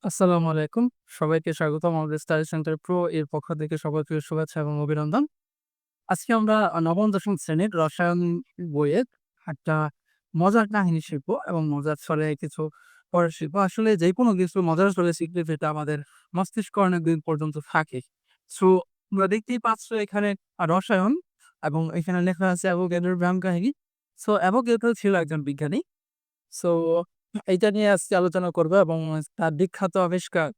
আসসালামু আলাইকুম। সবাইকে স্বাগতম আমাদের স্টাডি সেন্টার প্রো এর পক্ষ থেকে সবাইকে শুভেচ্ছা এবং অভিনন্দন। আজকে আমরা ৯ম-দশম শ্রেণীর রসায়ন বইয়ের একটা মজার কাহিনী শিখবো এবং মজার ছলে কিছু পড়া শিখবো। আসলে যেকোনো কিছু মজার ছলে শিখলে যেটা আমাদের মস্তিষ্ক অনেকদিন পর্যন্ত থাকে। সো তোমরা দেখতেই পাচ্ছ এখানে রসায়ন এবং এখানে লেখা আছে অ্যাভোগাড্রোর ব্যায়াম কাহিনী। সো অ্যাভোগাড্রো ছিল একজন বিজ্ঞানী। সো এইটা নিয়ে আজকে আলোচনা করব এবং তার বিখ্যাত আবিষ্কার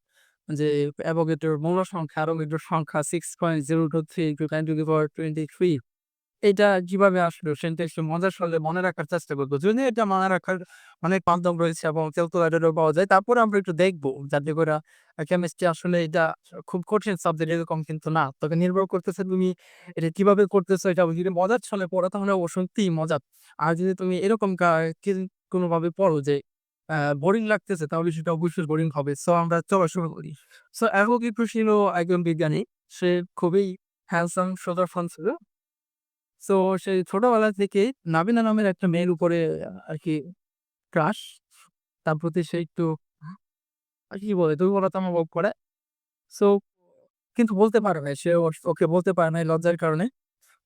যে অ্যাভোগাড্রোর মৌল সংখ্যা, অ্যাভোগাড্রোর সংখ্যা 6.023 × 10^23 এটা কিভাবে আসলো সেটা একটু মজার ছলে মনে রাখার চেষ্টা করব। যদিও এটা মনে রাখার অনেক মাধ্যম রয়েছে এবং ক্যালকুলেটরেও পাওয়া যায়। তারপরে আমরা একটু দেখব যাতে করে কেমিস্ট্রি আসলে এটা খুব কঠিন সাবজেক্ট এরকম কিন্তু না। তবে নির্ভর করতেছে তুমি এটা কিভাবে করতেছো, এটা যদি মজার ছলে পড়ো তাহলে সত্যিই মজার। আর যদি তুমি এরকম কি কোনোভাবে পড়ো যে বোরিং লাগতেছে তাহলে সেটা অবশ্যই বোরিং হবে। সো আমরা চলো শুরু করি। সো অ্যাভোগাড্রো ছিল একজন বিজ্ঞানী। সে খুবই হ্যান্ডসাম সুদর্শন ছিল। সো সেই ছোটবেলা থেকে নাবিলা নামের একটা মেয়ের উপরে আরকি ক্রাশ। তার প্রতি সে একটু কি বলে দুর্বলতা অনুভব করে। সো কিন্তু বলতে পারে নাই। সে ওকে বলতে পারে নাই লজ্জার কারণে।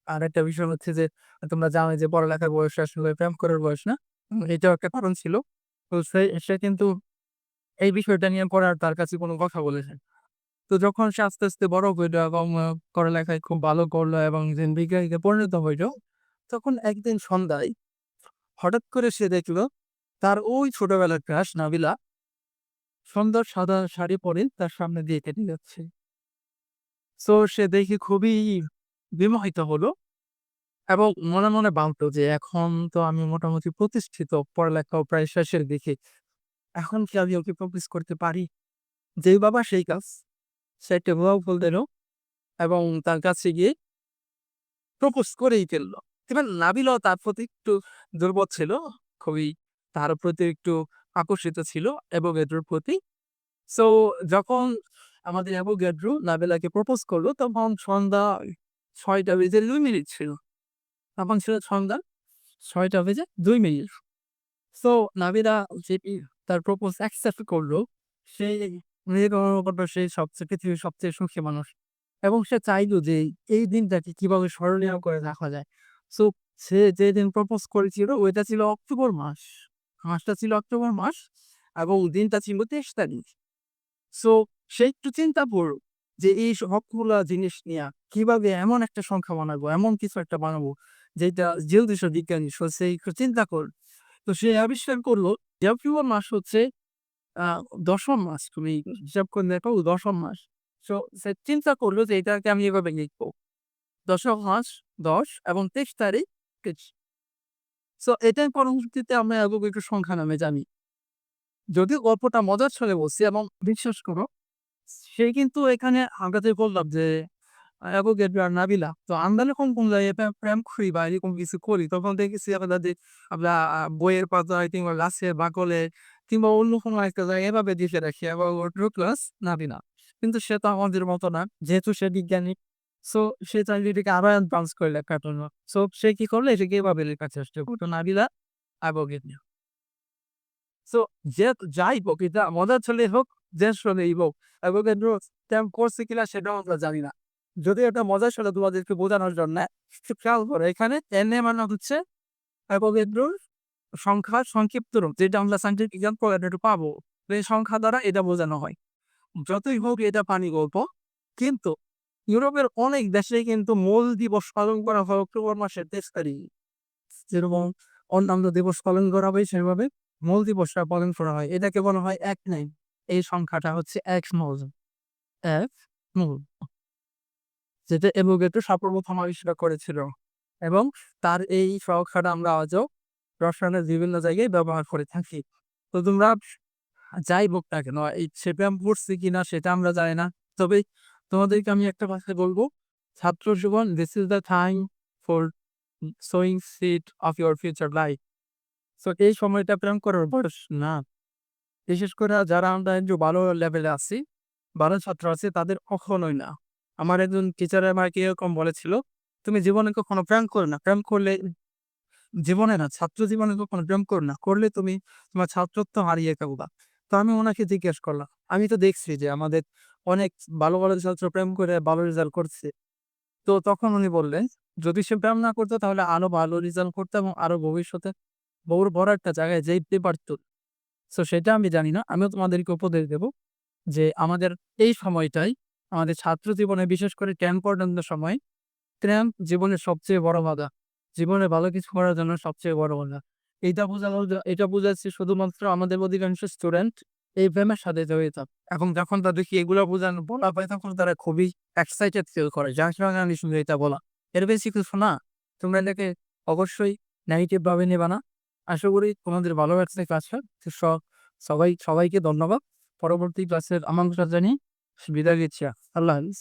আরেকটা বিষয় হচ্ছে যে তোমরা জানোই যে পড়ালেখার বয়স আসলে প্রেম করার বয়স না। এটাও একটা কারণ ছিল। তো সে কিন্তু এই বিষয়টা নিয়ে পরে আর তার কাছে কোনো কথা বলেছে। তো যখন সে আস্তে, আস্তে বড় হইলো এবং পড়ালেখায় খুব ভালো করলো এবং একজন বিজ্ঞানীতে পরিণত হইল, তখন একদিন সন্ধ্যায় হঠাৎ করে সে দেখল তার ওই ছোটবেলার ক্রাশ নাবিলা সুন্দর সাদা শাড়ি পরে তার সামনে দিয়ে কেটে যাচ্ছে। সো সে দেখে খুবই বিমোহিত হলো এবং মনে, মনে ভাবলো যে এখন তো আমি মোটামুটি প্রতিষ্ঠিত, পড়ালেখাও প্রায় শেষের দিকে। এখন কি আমি ওকে প্রপোজ করতে পারি? যেই ভাবা সেই কাজ। সে একটা ফুল দিল এবং তার কাছে গিয়ে প্রপোজ করেই ফেলল। এবার নাবিলাও তার প্রতি একটু দুর্বল ছিল। খুবই তার প্রতি একটু আকর্ষিত ছিল অ্যাভোগাড্রোর প্রতি। সো যখন আমাদের অ্যাভোগাড্রো নাবিলাকে প্রপোজ করল তখন সন্ধ্যা ৬টা বেজে ২ মিনিট ছিল। তখন ছিল সন্ধ্যা ৬টা বেজে ২ মিনিট। সো নাবিলা যেটি তার প্রপোজ অ্যাকসেপ্ট করলো। সে নিজেকে মনে করলো সে সবচেয়ে পৃথিবীর সবচেয়ে সুখী মানুষ। এবং সে চাইলো যে এই দিনটাকে কিভাবে স্মরণীয় করে রাখা যায়। সো সে যেদিন প্রপোজ করেছিল ওইটা ছিল অক্টোবর মাস। মাসটা ছিল অক্টোবর মাস এবং দিনটা ছিল ২৩ তারিখ। সো সে একটু চিন্তা করল যে এই সবগুলা জিনিস নিয়া কিভাবে এমন একটা সংখ্যা বানাবো, এমন কিছু একটা বানাবো যেটা জ্যোতিষ বিজ্ঞানী। সো সে একটু চিন্তা করল। তো সে আবিষ্কার করলো যে অক্টোবর মাস হচ্ছে আ ১০ম মাস। তুমি হিসাব করে দেখো ১০ম মাস। সো সে চিন্তা করলো যে এটাকে আমি এভাবে লিখবো। ১০ম মাস ১০ এবং ২৩ তারিখ ২৩। সো এটাই পরবর্তীতে আমরা অ্যালগরিদম সংখ্যা নামে জানি। যদিও গল্পটা মজার ছলে বলছি এবং বিশ্বাস করো সে কিন্তু এখানে আমরা যে বললাম যে অ্যাভোগাড্রো আর নাবিলা। তো আমরা যখন কোন জায়গায় প্রেম করি বা এরকম কিছু করি তখন দেখেছি আমরা যে আমরা বইয়ের পাতায় কিংবা গাছের বাকলে কিংবা অন্য কোনো একটা জায়গায় এভাবে লিখে রাখি অ্যাভোগাড্রো প্লাস নাবিলা। কিন্তু সে তো আমাদের মতো না। যেহেতু সে বিজ্ঞানী। সো সে চাইলে এটাকে আরো অ্যাডভান্স করে লেখার জন্য। সো সে কি করলো এটাকে এভাবে লেখার চেষ্টা করলো নাবিলা অ্যাভোগাড্রো। সো যে যাই হোক এটা মজার ছলেই হোক, যে ছলেই হোক অ্যাভোগাড্রো স্ট্যাম্প করছে কিনা সেটাও আমরা জানি না। যদিও এটা মজার ছলে তোমাদেরকে বোঝানোর জন্যে। একটু খেয়াল করো এখানে n এর মানে হচ্ছে অ্যাভোগাড্রোর সংখ্যার সংক্ষিপ্ত রূপ যেটা আমরা সায়েন্টিফিক এক্সাম্পল একটু পাবো। তো এই সংখ্যা দ্বারা এটা বোঝানো হয়। যতই হোক এটা পানি গল্প। কিন্তু ইউরোপের অনেক দেশেই কিন্তু মূল দিবস পালন করা হয় অক্টোবর মাসের ২৩ তারিখে। যেরকম অন্যান্য দিবস পালন করা হয় সেভাবে মূল দিবসটা পালন করা হয়। এটাকে বলা হয় এক নাইন। এই সংখ্যাটা হচ্ছে এক মূল। এক মূল। যেটা অ্যাভোগাড্রো সর্বপ্রথম আবিষ্কার করেছিল। এবং তার এই সংখ্যাটা আমরা আজও রসায়নের বিভিন্ন জায়গায় ব্যবহার করে থাকি। তো তোমরা যাই হোক না কেন এই সেটা আমি পড়ছি কিনা সেটা আমরা জানি না। তবে তোমাদেরকে আমি একটা কথা বলব, ছাত্র জীবন this is the time for sowing seed of your future life. So এই সময়টা প্রেম করার বয়স না। বিশেষ করে যারা আমরা একটু ভালো লেভেলে আছি, ভালো ছাত্র আছি তাদের কখনোই না। আমার একজন টিচার আমাকে এরকম বলেছিল, "তুমি জীবনে কখনো প্রেম করো না। প্রেম করলে জীবনে না ছাত্র জীবনে কখনো প্রেম করো না। করলে তুমি তোমার ছাত্রত্ব হারিয়ে ফেলবা।" তো আমি ওনাকে জিজ্ঞেস করলাম, "আমি তো দেখছি যে আমাদের অনেক ভালো, ভালো ছাত্র প্রেম করে ভালো রেজাল্ট করছে।" তো তখন উনি বললেন, "যদি সে প্রেম না করতো তাহলে আরো ভালো রেজাল্ট করতো এবং আরো ভবিষ্যতে বড় একটা জায়গায় যাইতে পারতো।" সো সেটা আমি জানি না। আমিও তোমাদেরকে উপদেশ দেব যে আমাদের এই সময়টাই আমাদের ছাত্র জীবনে বিশেষ করে 10 পর্যন্ত সময় প্রেম জীবনের সবচেয়ে বড় বাধা। জীবনে ভালো কিছু করার জন্য সবচেয়ে বড় বাধা। এটা বুঝাচ্ছি শুধুমাত্র আমাদের অধিকাংশ স্টুডেন্ট এই প্রেমের সাথে জড়িত। এখন যখন তাদেরকে এগুলা বলা হয় তখন তারা খুবই এক্সাইটেড ফিল করে। যার কারণে আমি শুধু এটা বলা। এর বেশি কিছু না। তোমরা এটাকে অবশ্যই নেগেটিভ ভাবে নিবা না। আশা করি তোমাদের ভালো লাগছে ক্লাসটা। তো সবাইকে ধন্যবাদ। পরবর্তী ক্লাসের আমন্ত্রণ জানিয়ে বিদায় নিচ্ছি। আল্লাহ হাফেজ।